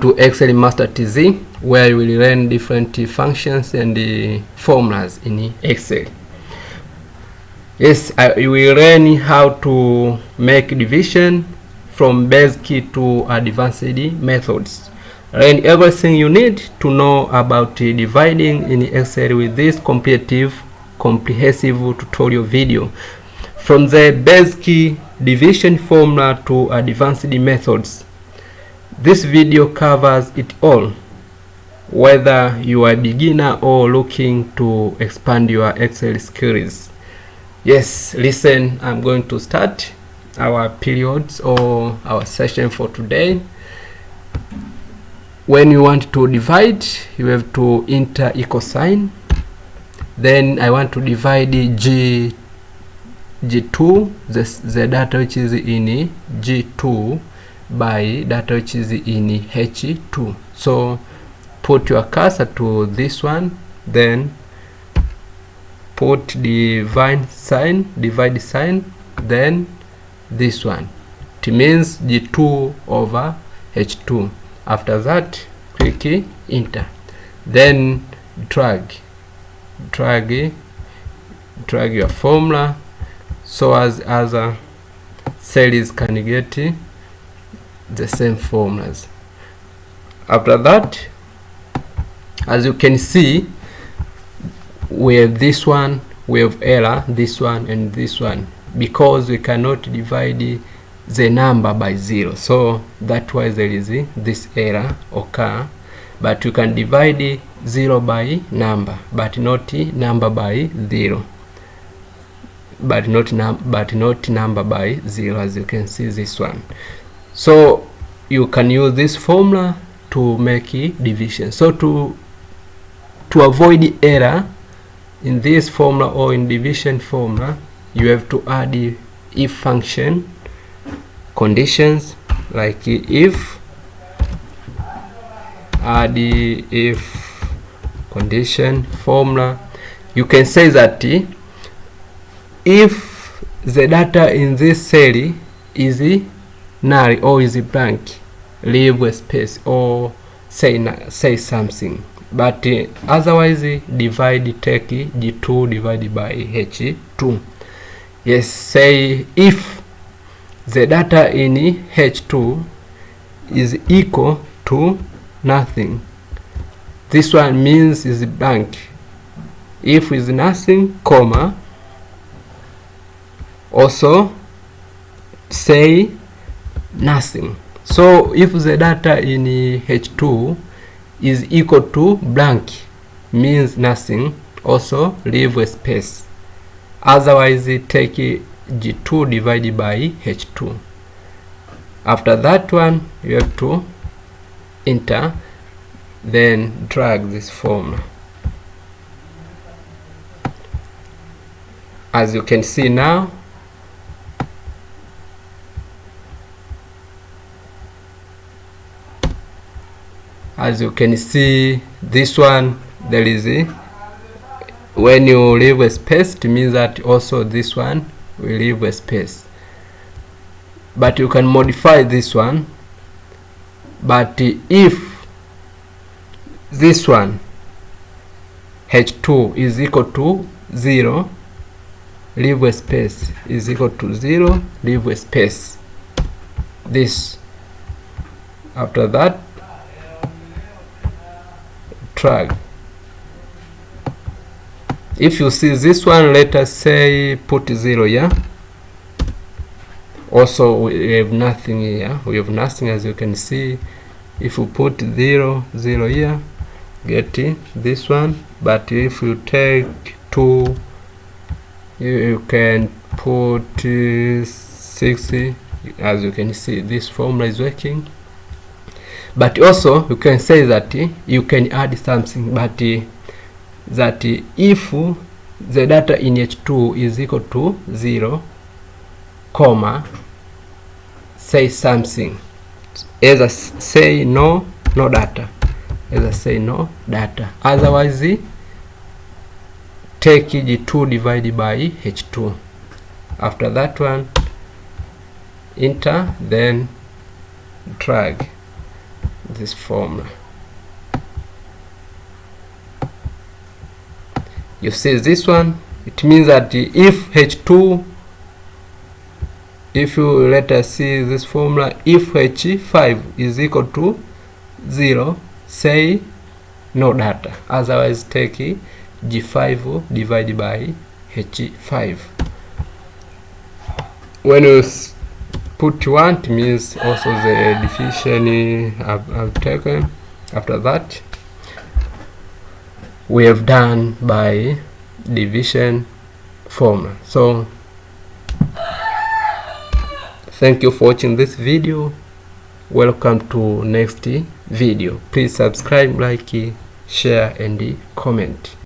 To Excel Master TZ, where you will learn different functions and formulas in Excel. Yes, you will learn how to make division from basic to advanced methods. Learn everything you need to know about dividing in Excel with this comprehensive tutorial video. From the basic division formula to advanced methods. This video covers it all, whether you are a beginner or looking to expand your Excel skills. Yes, listen, I'm going to start our periods or our session for today. When you want to divide, you have to enter equal sign. Then I want to divide G2, the data which is in G2 by data which is in H2. So put your cursor to this one, then put divide sign, then this one. It means G2 over H2. After that, click enter. Then drag your formula so as other cells can get the same formulas. After that, as you can see, we have this one, we have error, this one and this one, because we cannot divide the number by 0. So that's why there is this error occur. But you can divide 0 by number, but not number by 0. But not number by 0, as you can see this one. So you can use this formula to make a division. So to avoid error in this formula or in division formula, you have to add if function conditions, like if add if condition formula. You can say that if the data in this cell is null or is blank, leave a space or say something. But otherwise, divide, take G2 divided by H2. Yes, say if the data in H2 is equal to nothing, this one means is blank. If is nothing, comma, also say nothing. So if the data in H2 is equal to blank, means nothing, also leave a space. Otherwise, take G2 divided by H2. After that one, you have to enter, then drag this formula. As you can see now, this one, there is when you leave a space, it means that also this one will leave a space. But you can modify this one. But if this one H2 is equal to 0, leave a space, is equal to 0, leave a space. This. After that, drag. If you see this one, let us say put 0 here. Also we have nothing here, as you can see. If you put 0 here, get this one. But if you take 2, you can put 60. As you can see, this formula is working. But also you can say that you can add something, but that if the data in H2 is equal to 0, comma, say something, either say no data, otherwise take G2 divided by H2. After that one, enter, then drag. this formula. You see this one, it means that if H2, if you let us see this formula, if H5 is equal to 0, say no data, otherwise take G5 divided by H5. When you put 1, it means also the division I've taken. After that, we have done by division formula. So thank you for watching this video. Welcome to next video. Please subscribe, like, share and comment.